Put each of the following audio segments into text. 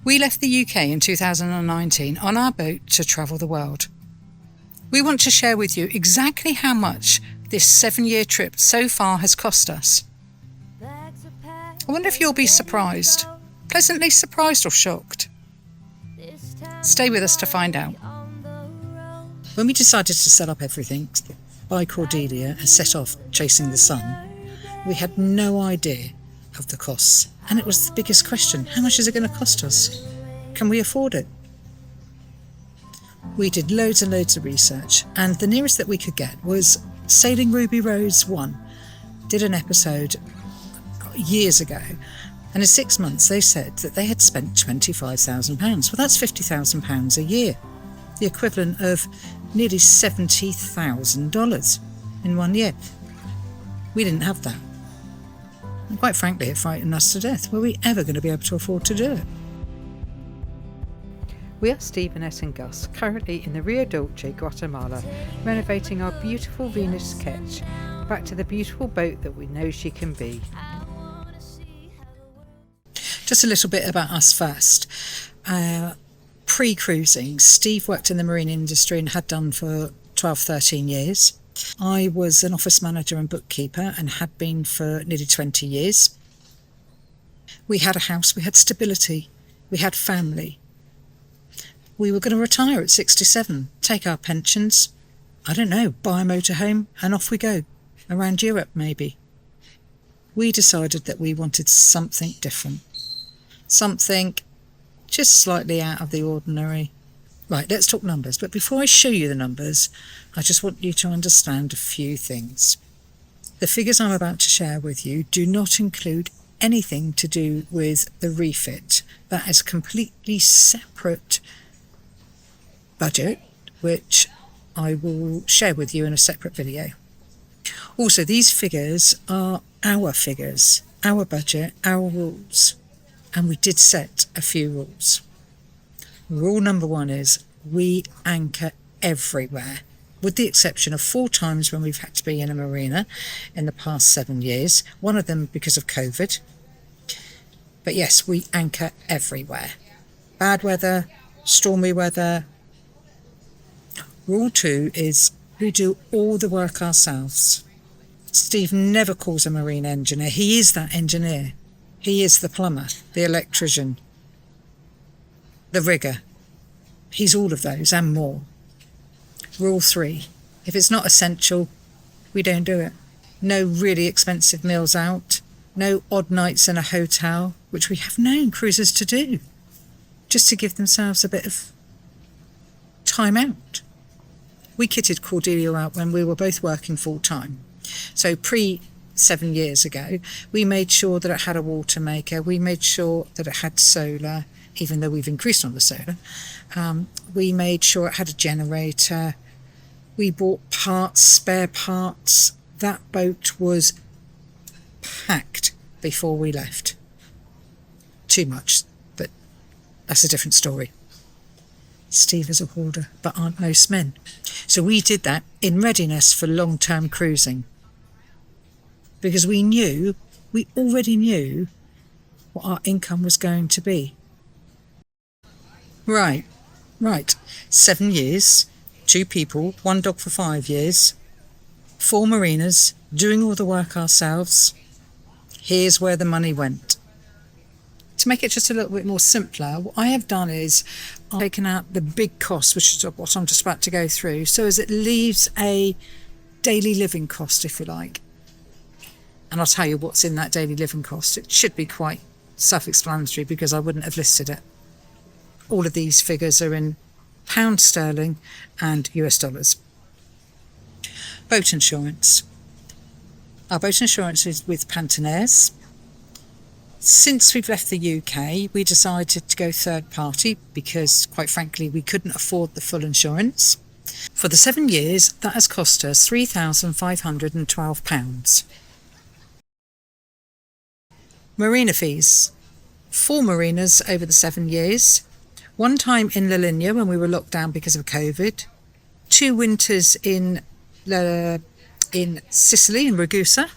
We left the UK in 2019 on our boat to travel the world. We want to share with you exactly how much this 7-year trip so far has cost us. I wonder if you'll be surprised, pleasantly surprised or shocked. Stay with us to find out. When we decided to set up everything, buy Cordelia and set off chasing the sun, we had no idea of the costs. And it was the biggest question: how much is it going to cost us? Can we afford it? We did loads and loads of research, and the nearest that we could get was Sailing Ruby Roads 1. Did an episode years ago, and in 6 months they said that they had spent £25,000. Well, that's £50,000 a year, the equivalent of nearly $70,000 in 1 year. We didn't have that. And quite frankly, it frightened us to death. Were we ever going to be able to afford to do it? We are Steve, Annette and Gus, currently in the Rio Dulce, Guatemala, renovating our beautiful Venus Ketch back to the beautiful boat that we know she can be. Just a little bit about us first. Pre-cruising, Steve worked in the marine industry and had done for 12-13 years. I was an office manager and bookkeeper and had been for nearly 20 years. We had a house, we had stability, we had family. We were going to retire at 67, take our pensions, I don't know, buy a motorhome and off we go, around Europe maybe. We decided that we wanted something different, something just slightly out of the ordinary. Right, let's talk numbers, but before I show you the numbers, I just want you to understand a few things. The figures I'm about to share with you do not include anything to do with the refit. That is a completely separate budget, which I will share with you in a separate video. Also, these figures are our figures, our budget, our rules, and we did set a few rules. Rule number 1 is we anchor everywhere, with the exception of 4 times when we've had to be in a marina in the past 7 years, one of them because of COVID. But yes, we anchor everywhere. Bad weather, stormy weather. Rule 2 is we do all the work ourselves. Steve never calls a marine engineer. He is that engineer. He is the plumber, the electrician, the rigger. He's all of those and more. Rule 3, if it's not essential, we don't do it. No really expensive meals out, no odd nights in a hotel, which we have known cruisers to do, just to give themselves a bit of time out. We kitted Cordelia out when we were both working full time. So 7 years ago, we made sure that it had a water maker, we made sure that it had solar, even though we've increased on the solar. We made sure it had a generator. We bought parts, spare parts. That boat was packed before we left. Too much, but that's a different story. Steve is a hoarder, but aren't most men. So we did that in readiness for long-term cruising. Because we already knew what our income was going to be. Right. 7 years, 2 people, 1 dog for 5 years, 4 marinas, doing all the work ourselves. Here's where the money went. To make it just a little bit more simpler, what I have done is I've taken out the big cost, which is what I'm just about to go through, so as it leaves a daily living cost, if you like. And I'll tell you what's in that daily living cost. It should be quite self-explanatory because I wouldn't have listed it. All of these figures are in pound sterling and US dollars. Boat insurance. Our boat insurance is with Pantonaires. Since we've left the UK, we decided to go third party because, quite frankly, we couldn't afford the full insurance. For the 7 years, that has cost us £3,512. Marina fees. 4 marinas over the 7 years. 1 time in La Linea when we were locked down because of COVID. 2 winters in Sicily, in Ragusa.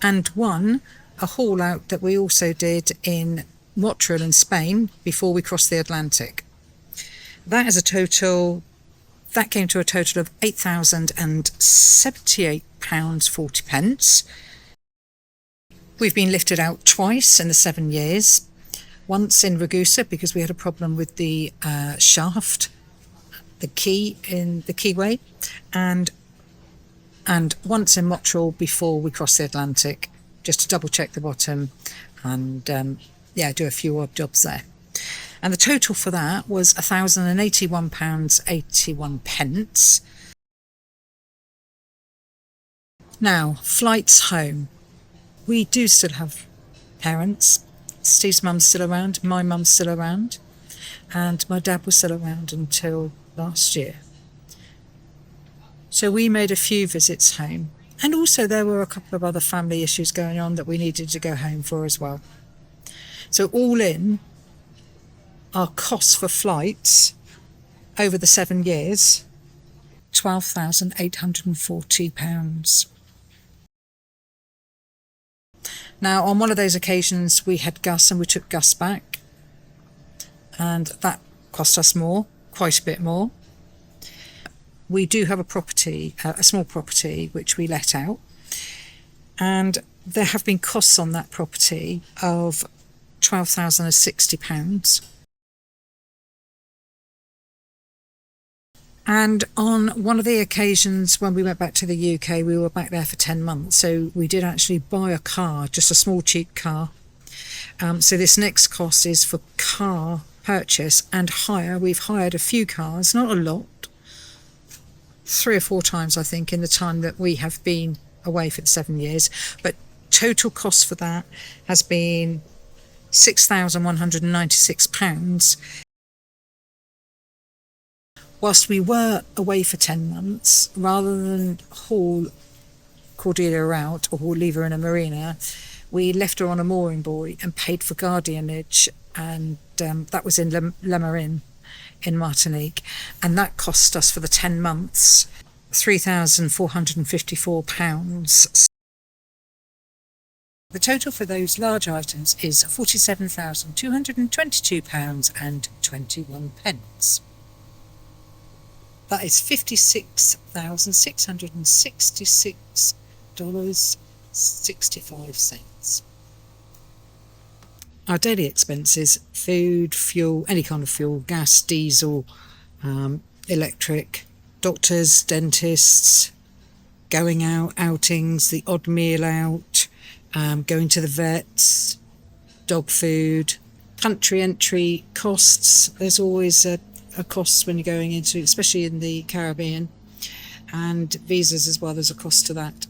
And 1, a haul out that we also did in Motril in Spain before we crossed the Atlantic. That came to a total of £8,078.40. We've been lifted out twice in the 7 years. Once in Ragusa because we had a problem with the shaft, the key in the keyway, and once in Motril before we crossed the Atlantic, just to double check the bottom and do a few odd jobs there. And the total for that was £1,081.81. Now, flights home. We do still have parents. Steve's mum's still around, my mum's still around, and my dad was still around until last year. So we made a few visits home. And also there were a couple of other family issues going on that we needed to go home for as well. So all in, our costs for flights over the 7 years, £12,840. Now, on one of those occasions, we had Gus and we took Gus back, and that cost us more, quite a bit more. We do have a property, a small property, which we let out, and there have been costs on that property of £12,060. And on one of the occasions when we went back to the UK, we were back there for 10 months. So we did actually buy a car, just a small cheap car. So this next cost is for car purchase and hire. We've hired a few cars, not a lot, 3 or 4 times, I think, in the time that we have been away for the 7 years. But total cost for that has been £6,196. Whilst we were away for 10 months, rather than haul Cordelia out or leave her in a marina, we left her on a mooring buoy and paid for guardianage, and that was in Le Marin in Martinique, and that cost us for the 10 months £3,454. The total for those large items is £47,222.21. That is $56,666.65. Our daily expenses: food, fuel, any kind of fuel, gas, diesel, electric, doctors, dentists, going out, outings, the odd meal out, going to the vets, dog food, country entry costs. There's always a cost when you're going into, especially in the Caribbean, and visas as well. There's a cost to that.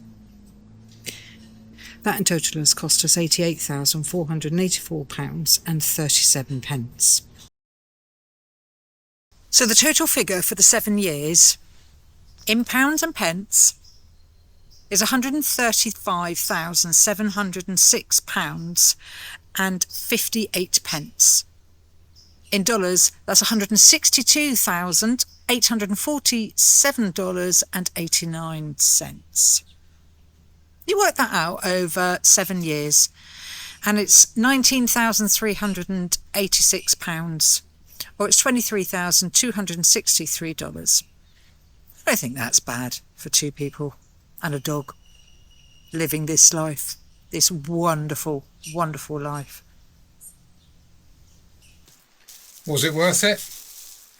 That in total has cost us £88,484.37. So the total figure for the 7 years in pounds and pence is £135,706.58. In dollars, that's $162,847.89. You work that out over 7 years, and it's £19,386, or it's $23,263. I don't think that's bad for 2 people and a dog living this life, this wonderful, wonderful life. Was it worth it?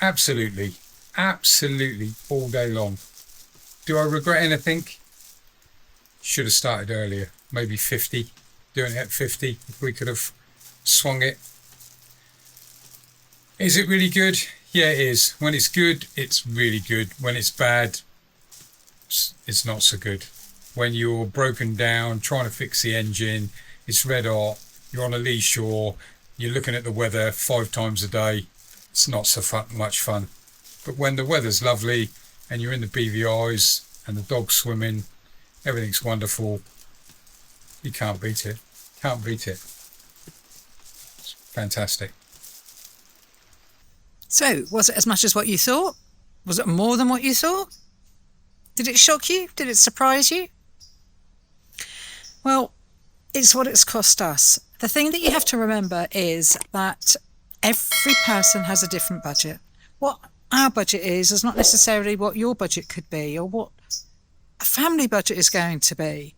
Absolutely. Absolutely, all day long. Do I regret anything? Should have started earlier. Maybe 50. Doing it at 50, if we could have swung it. Is it really good? Yeah, it is. When it's good, it's really good. When it's bad, it's not so good. When you're broken down, trying to fix the engine, it's red hot, you're on a lee shore, you're looking at the weather 5 times a day, it's not so much fun. But when the weather's lovely and you're in the BVIs and the dog's swimming, everything's wonderful, you can't beat it. Can't beat it. It's fantastic. So, was it as much as what you thought? Was it more than what you thought? Did it shock you? Did it surprise you? Well, it's what it's cost us. The thing that you have to remember is that every person has a different budget. What our budget is not necessarily what your budget could be or what a family budget is going to be.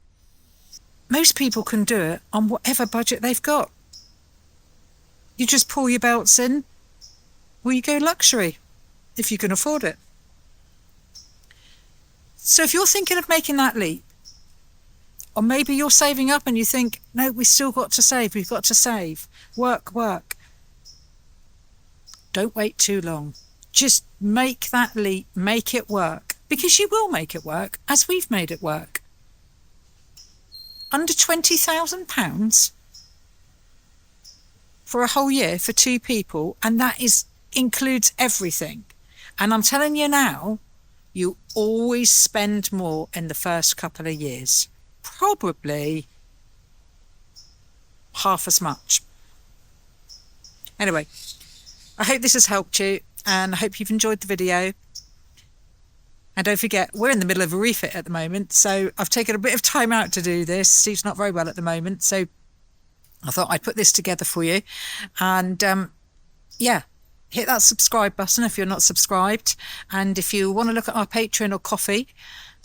Most people can do it on whatever budget they've got. You just pull your belts in, or you go luxury if you can afford it. So if you're thinking of making that leap, or maybe you're saving up and you think, no, we've still got to save, we've got to save, work. Don't wait too long. Just make that leap, make it work, because you will make it work, as we've made it work. Under £20,000 for a whole year for 2 people, and that includes everything. And I'm telling you now, you always spend more in the first couple of years. Probably half as much. Anyway, I hope this has helped you, and I hope you've enjoyed the video. And don't forget, we're in the middle of a refit at the moment, so I've taken a bit of time out to do this. Steve's not very well at the moment, so I thought I'd put this together for you. And yeah, hit that subscribe button if you're not subscribed. And if you want to look at our Patreon or Coffee,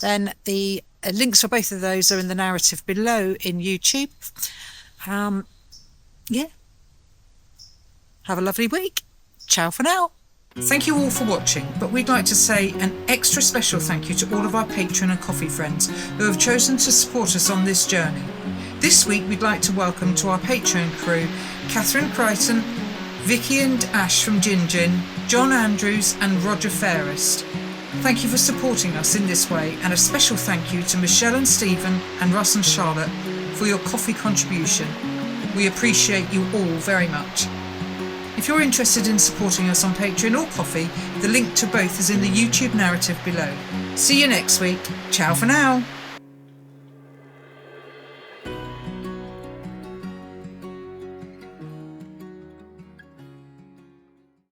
then the links for both of those are in the narrative below in YouTube. Yeah. Have a lovely week. Ciao for now. Thank you all for watching, but we'd like to say an extra special thank you to all of our Patreon and Coffee friends who have chosen to support us on this journey. This week we'd like to welcome to our Patreon crew Catherine Crichton, Vicky and Ash from Gin Gin, John Andrews and Roger Fairest. Thank you for supporting us in this way, and a special thank you to Michelle and Stephen and Russ and Charlotte for your coffee contribution. We appreciate you all very much. If you're interested in supporting us on Patreon or Coffee, the link to both is in the YouTube narrative below. See you next week. Ciao for now.